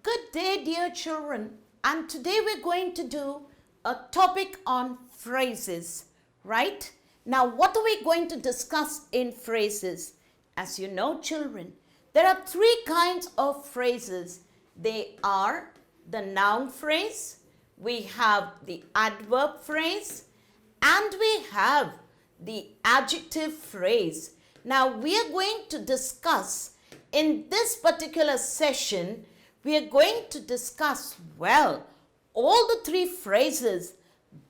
Good day, dear children. And today we're going to do a topic on phrases, right? Now, what are we going to discuss in phrases? As you know, children, there are three kinds of phrases. They are the noun phrase, we have the adverb phrase, and we have the adjective phrase. Now, we are going to discuss in this particular session, we are going to discuss, well, all the three phrases.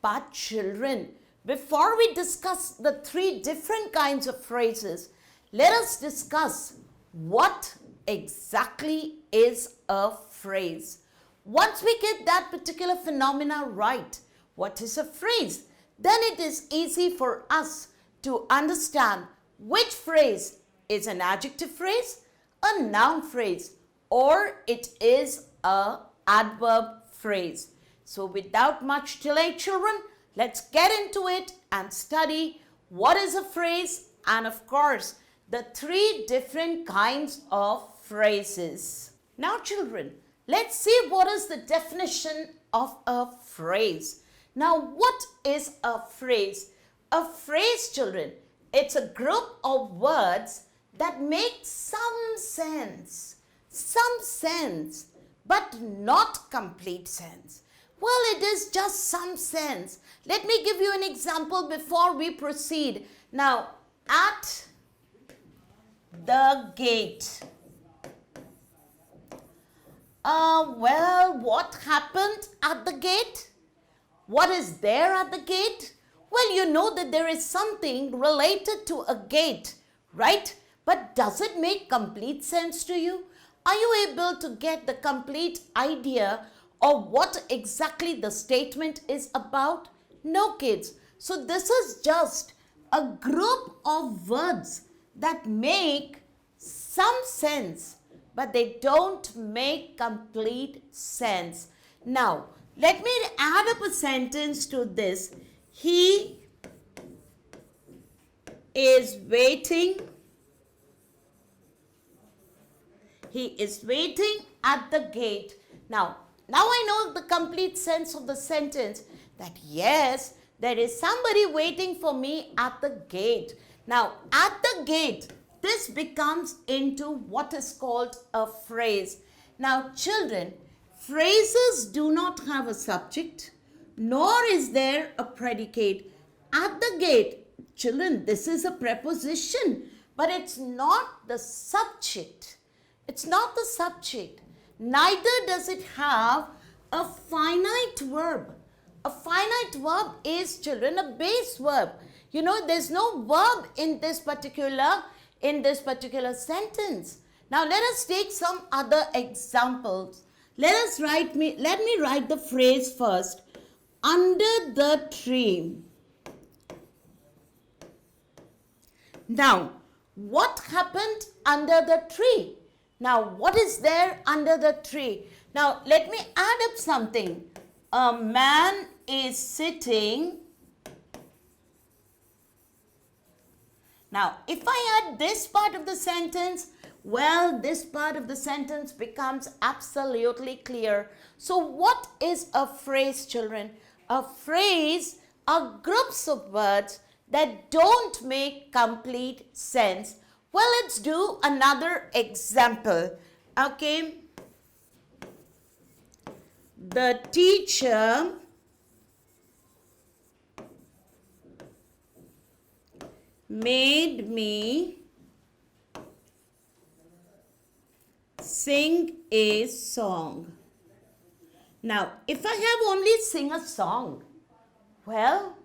But children, before we discuss the three different kinds of phrases, let us discuss what exactly is a phrase. Once we get that particular phenomena right, what is a phrase? Then it is easy for us to understand which phrase is an adjective phrase, a noun phrase, or it is a adverb phrase. So without much delay, children, let's get into it and study what is a phrase and, of course, the three different kinds of phrases. Now, children, let's see what is the definition of a phrase. Now, what is a phrase? A phrase, children, it's a group of words that make some sense, but not complete sense. Well, it is just some sense. Let me give you an example before we proceed. Now, at the gate. Well, what happened at the gate? What is there at the gate? Well, you know that there is something related to a gate, right? But does it make complete sense to you? Are you able to get the complete idea of what exactly the statement is about? No, kids. So this is just a group of words that make some sense, but they don't make complete sense. Now, let me add up a sentence to this. He is waiting. He is waiting at the gate. Now I know the complete sense of the sentence that yes, there is somebody waiting for me at the gate. Now, at the gate, this becomes into what is called a phrase. Now, children, phrases do not have a subject, nor is there a predicate. At the gate, children, this is a preposition, but it's not the subject. It's not the subject. Neither does it have a finite verb. A finite verb is, children, a base verb. You know, there's no verb in this particular sentence. Now, let us take some other examples. Let me write the phrase first. Under the tree. Now, what happened under the tree? Now, what is there under the tree? Now, let me add up something. A man is sitting. Now, if I add this part of the sentence, well, this part of the sentence becomes absolutely clear. So, what is a phrase, children? A phrase are groups of words that don't make complete sense. Well, let's do another example. Okay. The teacher made me sing a song. Now, if I have only sing a song, well,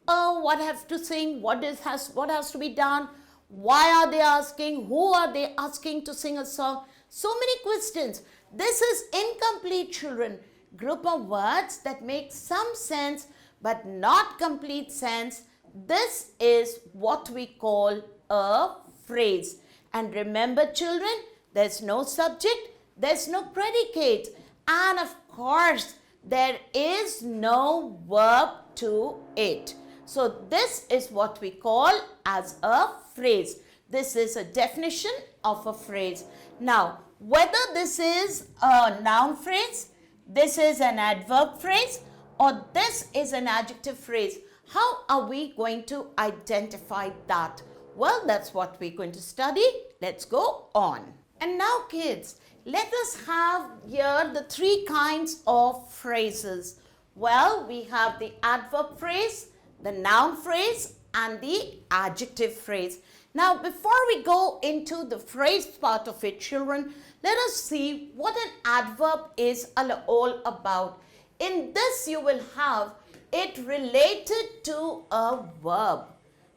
what have to sing? What has to be done? Why are they asking? Who are they asking to sing a song? So many questions. This is incomplete, children. Group of words that make some sense but not complete sense. This is what we call a phrase. And remember, children, there's no subject, there's no predicate, and of course, there is no verb to it. So this is what we call as a phrase. This is a definition of a phrase. Now, whether this is a noun phrase, this is an adverb phrase, or this is an adjective phrase, how are we going to identify that? Well, that's what we're going to study. Let's go on. And now, kids, let us have here the three kinds of phrases. Well, we have the adverb phrase, the noun phrase, and the adjective phrase. Now, before we go into the phrase part of it, children, let us see what an adverb is all about. In this, you will have it related to a verb.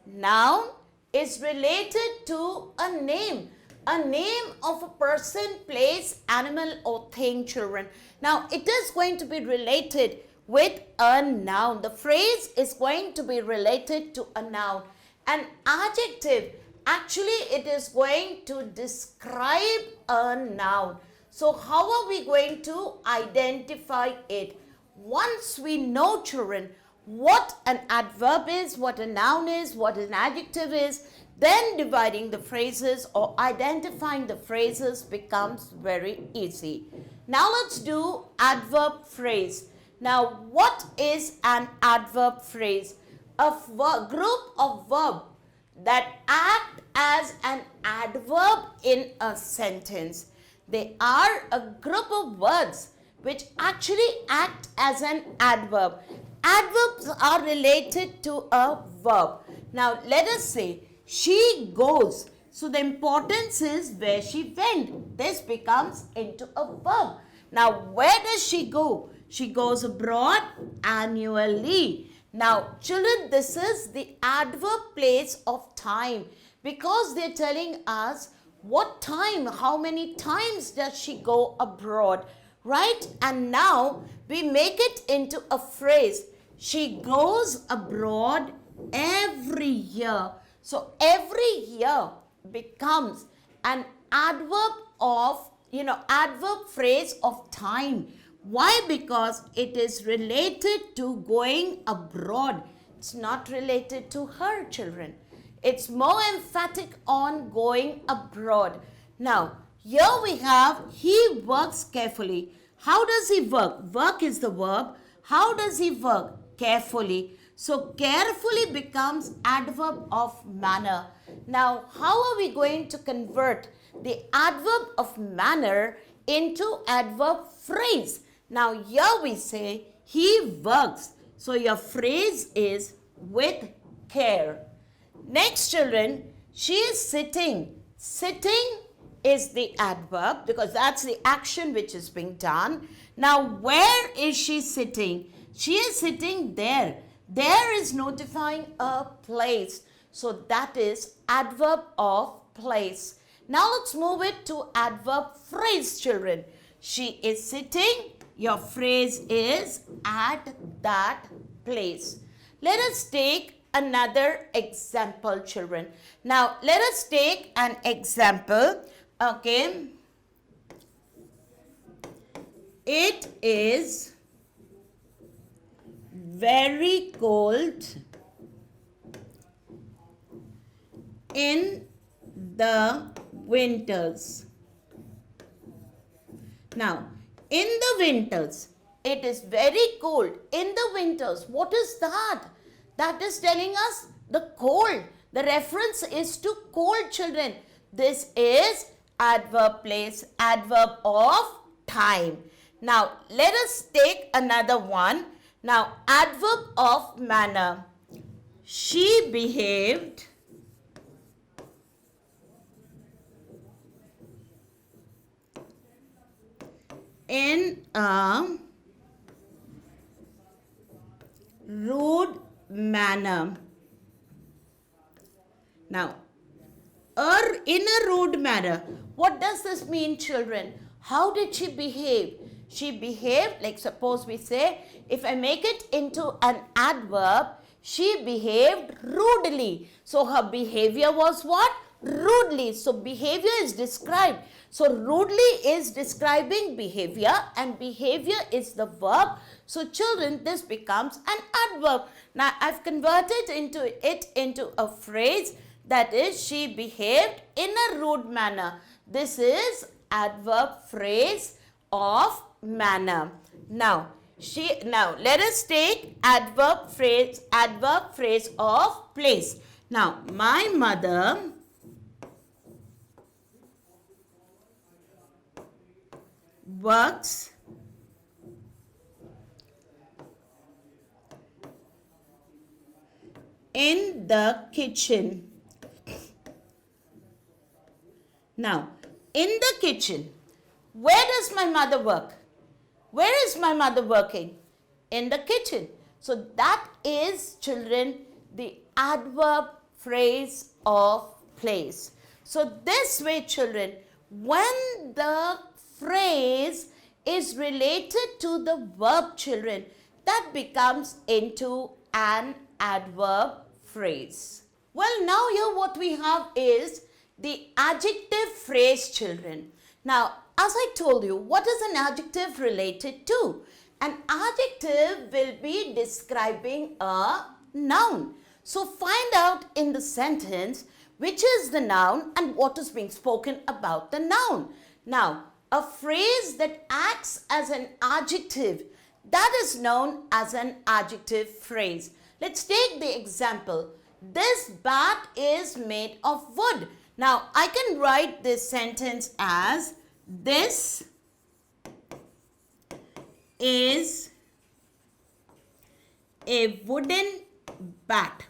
Noun is related to a name of a person, place, animal, or thing, children. Now, it is going to be related with a noun. The phrase is going to be related to a noun. An adjective, actually, it is going to describe a noun. So, how are we going to identify it? Once we know, children, what an adverb is, what a noun is, what an adjective is, then dividing the phrases or identifying the phrases becomes very easy. Now let's do adverb phrase. Now, what is an adverb phrase? A group of verbs that act as an adverb in a sentence. They are a group of words which actually act as an adverb. Adverbs are related to a verb. Now, let us say, she goes. So, the importance is where she went. This becomes into a verb. Now, where does she go? She goes abroad annually. Now, children, this is the adverb place of time because they're telling us what time, how many times does she go abroad, right? And now we make it into a phrase. She goes abroad every year. So every year becomes an adverb of, adverb phrase of time. Why? Because it is related to going abroad. It's not related to her, children. It's more emphatic on going abroad. Now, here we have he works carefully. How does he work? Work is the verb. How does he work? Carefully. So, carefully becomes adverb of manner. Now, how are we going to convert the adverb of manner into adverb phrase? Now, here we say he works. So, your phrase is with care. Next, children, she is sitting. Sitting is the adverb because that's the action which is being done. Now, where is she sitting? She is sitting there. There is notifying a place. So, that is adverb of place. Now, let's move it to adverb phrase, children. She is sitting. Your phrase is at that place. Let us take another example, children. Now, let us take an example. Okay. It is very cold in the winters. Now, in the winters, it is very cold. In the winters, what is that? That is telling us the cold. The reference is to cold, children. This is adverb place, adverb of time. Now, let us take another one. Now, adverb of manner. She behaved in a rude manner. Now, in a rude manner. What does this mean, children? How did she behave? She behaved, like suppose we say, if I make it into an adverb, she behaved rudely. So, her behavior was what? Rudely. So, behavior is described. So, rudely is describing behavior and behavior is the verb. So, children, this becomes an adverb. Now, I've converted it into a phrase That is, she behaved in a rude manner. This is adverb phrase of manner. Now let us take adverb phrase of place. Now, my mother works in the kitchen. Now, in the kitchen, where does my mother work? Where is my mother working? In the kitchen. So that is, children, the adverb phrase of place. So this way, children, when the phrase is related to the verb, children, that becomes into an adverb phrase. Well, now here what we have is the adjective phrase, children. Now, as I told you, what is an adjective related to? An adjective will be describing a noun. So find out in the sentence which is the noun and what is being spoken about the noun. Now, a phrase that acts as an adjective, that is known as an adjective phrase. Let's take the example. This bat is made of wood. Now, I can write this sentence as this is a wooden bat.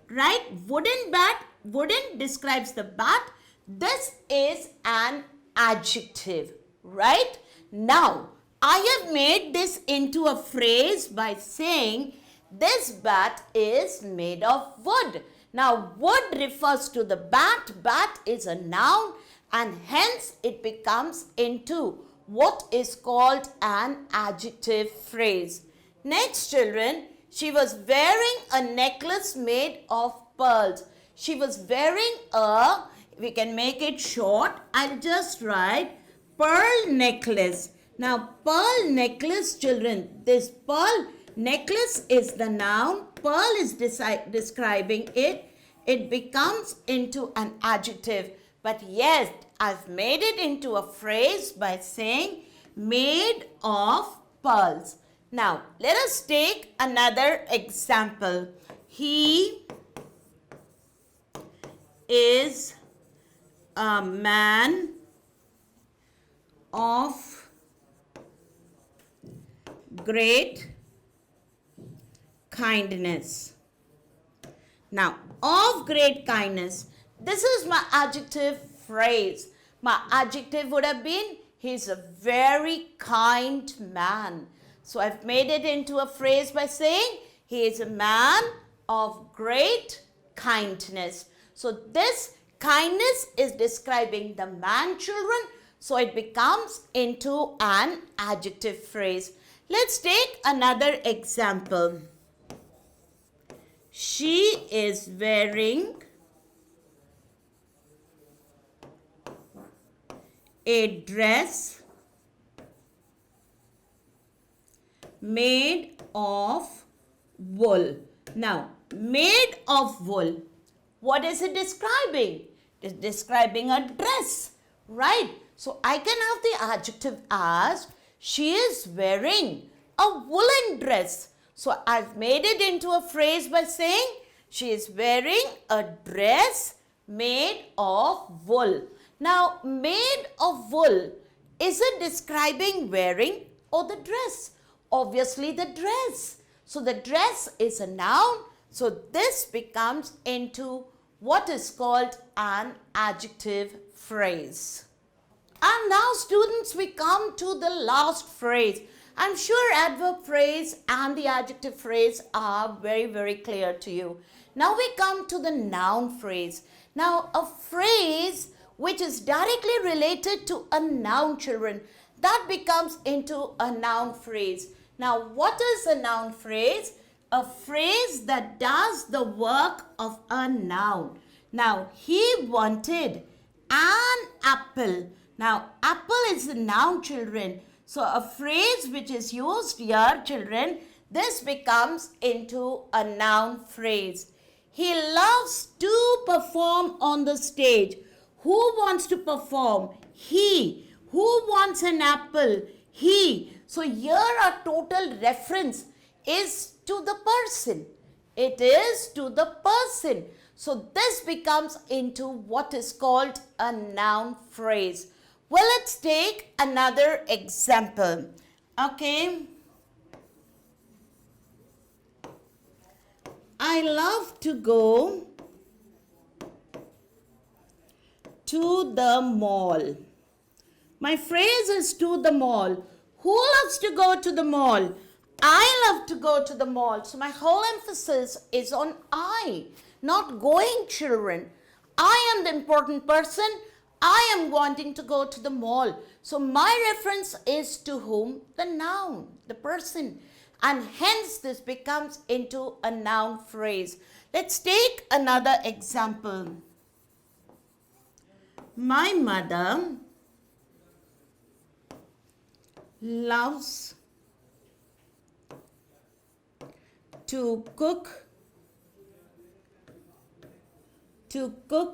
Right? Wooden bat, wooden describes the bat. This is an adjective. Right? Now, I have made this into a phrase by saying this bat is made of wood. Now, wood refers to the bat. Bat is a noun and hence it becomes into what is called an adjective phrase. Next, children, she was wearing a necklace made of pearls. She was wearing a, we can make it short. I'll just write pearl necklace. Now, pearl necklace, children, this pearl necklace is the noun. Pearl is describing it. It becomes into an adjective. But yes, I've made it into a phrase by saying made of pearls. Now, let us take another example. He is a man of great kindness. Now, of great kindness, this is my adjective phrase. My adjective would have been, he's a very kind man. So, I've made it into a phrase by saying, he is a man of great kindness. So, this kindness is describing the man, children. So, it becomes into an adjective phrase. Let's take another example. She is wearing a dress made of wool. Now, made of wool, what is it describing? It is describing a dress, right? So, I can have the adjective as she is wearing a woolen dress. So, I've made it into a phrase by saying she is wearing a dress made of wool. Now, made of wool, is it describing wearing or the dress? Obviously, the dress. So, the dress is a noun. So, this becomes into what is called an adjective phrase. And now, students, we come to the last phrase. I'm sure adverb phrase and the adjective phrase are very, very clear to you. Now we come to the noun phrase. Now a phrase which is directly related to a noun, children, that becomes into a noun phrase. Now what is a noun phrase? A phrase that does the work of a noun. Now he wanted an apple. Now apple is a noun, children. So, a phrase which is used here, children, this becomes into a noun phrase. He loves to perform on the stage. Who wants to perform? He. Who wants an apple? He. So here our total reference is to the person. It is to the person. So this becomes into what is called a noun phrase. Well, let's take another example. Okay. I love to go to the mall. My phrase is to the mall. Who loves to go to the mall? I love to go to the mall. So my whole emphasis is on I, not going, children. I am the important person. I am wanting to go to the mall. So my reference is to whom? The noun, the person. And hence this becomes into a noun phrase. Let's take another example. My mother loves to cook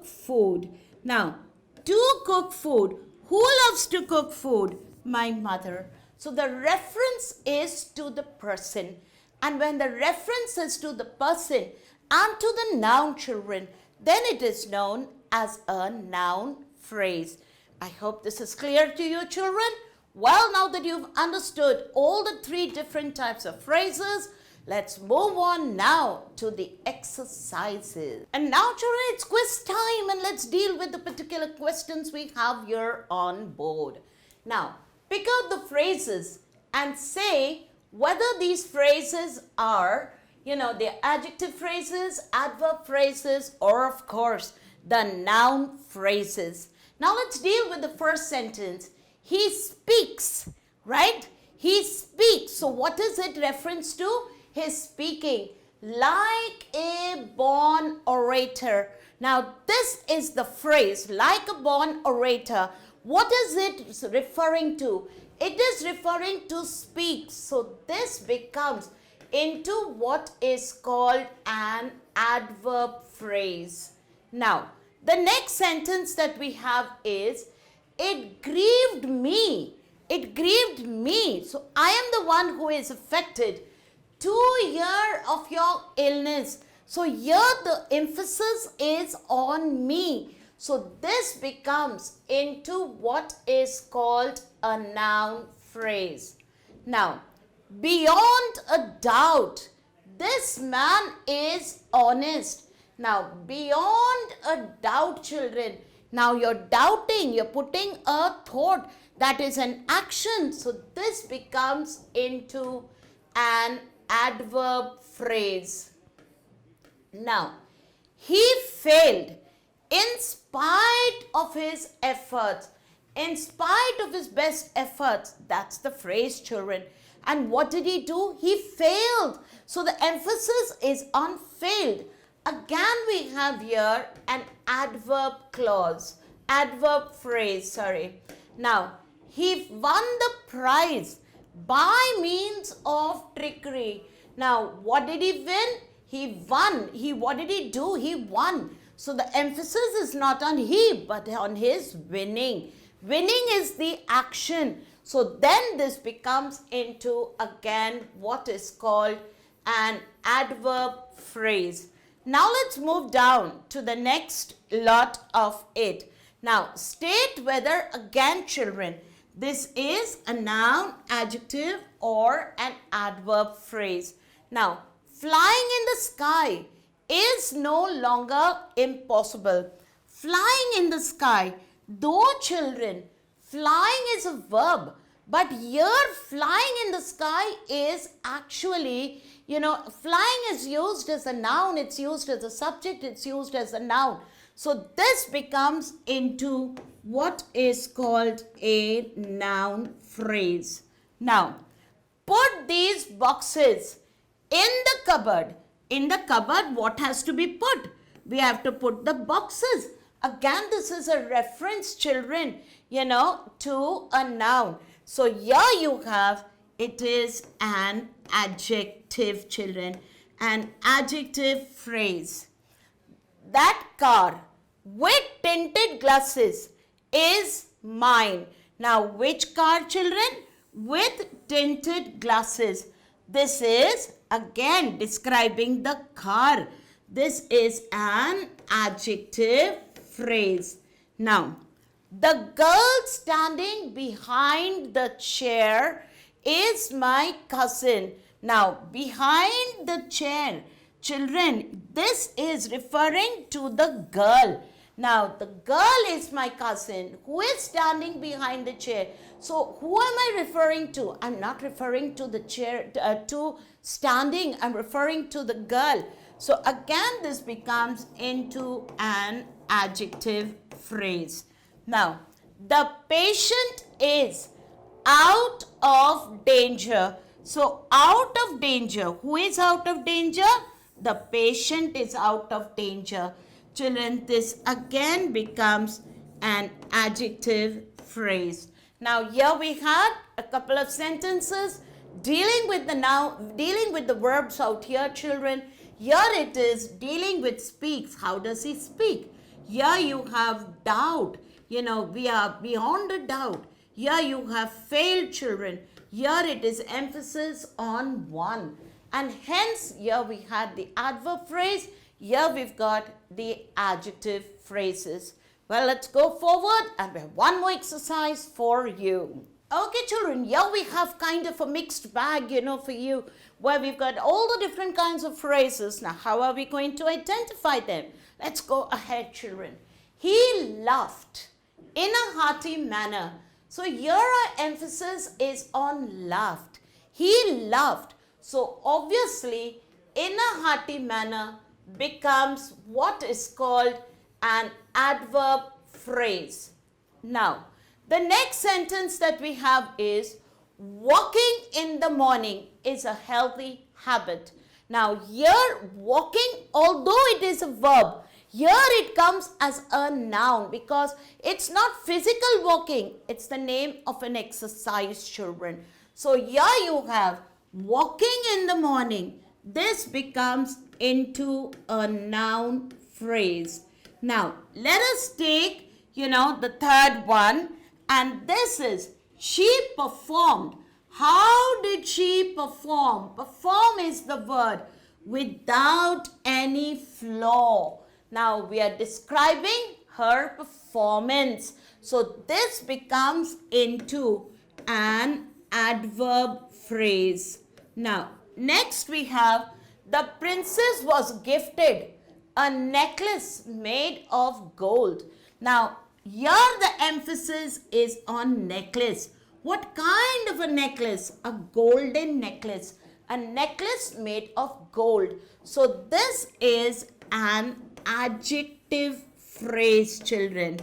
food. Now, to cook food. Who loves to cook food? My mother. So the reference is to the person. And when the reference is to the person and to the noun, children, then it is known as a noun phrase. I hope this is clear to you, children. Well, now that you've understood all the three different types of phrases, let's move on now to the exercises. And now, children, it's quiz time, and let's deal with the particular questions we have here on board. Now, pick out the phrases and say whether these phrases are, the adjective phrases, adverb phrases, or of course, the noun phrases. Now, let's deal with the first sentence. He speaks, right? He speaks. So, what is it reference to? His speaking like a born orator. Now, this is the phrase, like a born orator. What is it referring to? It is referring to speak. So, this becomes into what is called an adverb phrase. Now, the next sentence that we have is, it grieved me. It grieved me. So, I am the one who is affected. 2 years of your illness. So, here the emphasis is on me. So, this becomes into what is called a noun phrase. Now, beyond a doubt, this man is honest. Now, beyond a doubt, children. Now, you're doubting, you're putting a thought, that is an action. So, this becomes into an adverb phrase. Now, he failed in spite of his efforts. In spite of his best efforts. That's the phrase, children. And what did he do? He failed. So, the emphasis is on failed. Again, we have here an adverb clause. Adverb phrase, sorry. Now, he won the prize by means of trickery. Now, what did he win? He won. What did he do? He won. So, the emphasis is not on he, but on his winning. Winning is the action. So, then this becomes into, again, what is called an adverb phrase. Now, let's move down to the next lot of it. Now, state whether, again, children, this is a noun, adjective, or an adverb phrase. Now, flying in the sky is no longer impossible. Flying in the sky, though, children, flying is a verb, but here flying in the sky is actually, flying is used as a noun, it's used as a subject, it's used as a noun. So, this becomes into what is called a noun phrase. Now, put these boxes in the cupboard. In the cupboard, what has to be put? We have to put the boxes. Again, this is a reference, children, to a noun. So, here you have, it is an adjective, children, an adjective phrase. that car with tinted glasses is mine. Now, which car, children? With tinted glasses. This is again describing the car. This is an adjective phrase. Now, the girl standing behind the chair is my cousin. Now, behind the chair, children, this is referring to the girl. Now, the girl is my cousin who is standing behind the chair. So, who am I referring to? I'm not referring to the chair, to standing. I'm referring to the girl. So, again, this becomes into an adjective phrase. Now, the patient is out of danger. So, out of danger. Who is out of danger? The patient is out of danger. Children, this again becomes an adjective phrase. Now, here we had a couple of sentences dealing with the noun, dealing with the verbs out here, children. Here it is dealing with speaks. How does he speak? Here you have doubt. We are beyond a doubt. Here you have failed, children. Here it is emphasis on one. And hence, here we had the adverb phrase. Here we've got the adjective phrases. Well, let's go forward and we have one more exercise for you. Okay, children, here we have kind of a mixed bag, for you, where we've got all the different kinds of phrases. Now, how are we going to identify them? Let's go ahead, children. He laughed in a hearty manner. So here our emphasis is on laughed. He laughed. So obviously, in a hearty manner becomes what is called an adverb phrase. Now, the next sentence that we have is walking in the morning is a healthy habit. Now, here walking, although it is a verb, here it comes as a noun because it's not physical walking. It's the name of an exercise, children. So here you have walking in the morning. This becomes into a noun phrase. Now, let us take, the third one. And this is, she performed. How did she perform? Perform is the word. Without any flaw. Now, we are describing her performance. So, this becomes into an adverb phrase. Now, next we have, the princess was gifted a necklace made of gold. Now, here the emphasis is on necklace. What kind of a necklace? A golden necklace. A necklace made of gold. So, this is an adjective phrase, children.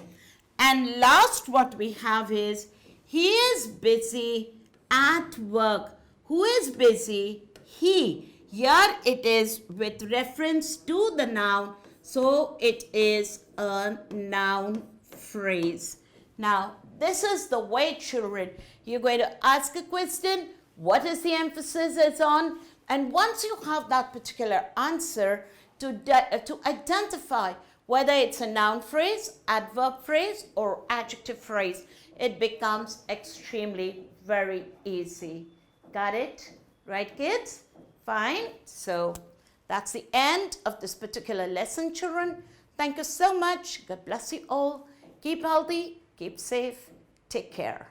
And last what we have is, he is busy at work. Who is busy? He. Here it is with reference to the noun. So it is a noun phrase. Now, this is the way, children. You're going to ask a question. What is the emphasis is on? And once you have that particular answer, to identify whether it's a noun phrase, adverb phrase, or adjective phrase, it becomes extremely very easy. Got it? Right, kids? Fine. So that's the end of this particular lesson, children. Thank you so much. God bless you all. Keep healthy, keep safe, take care.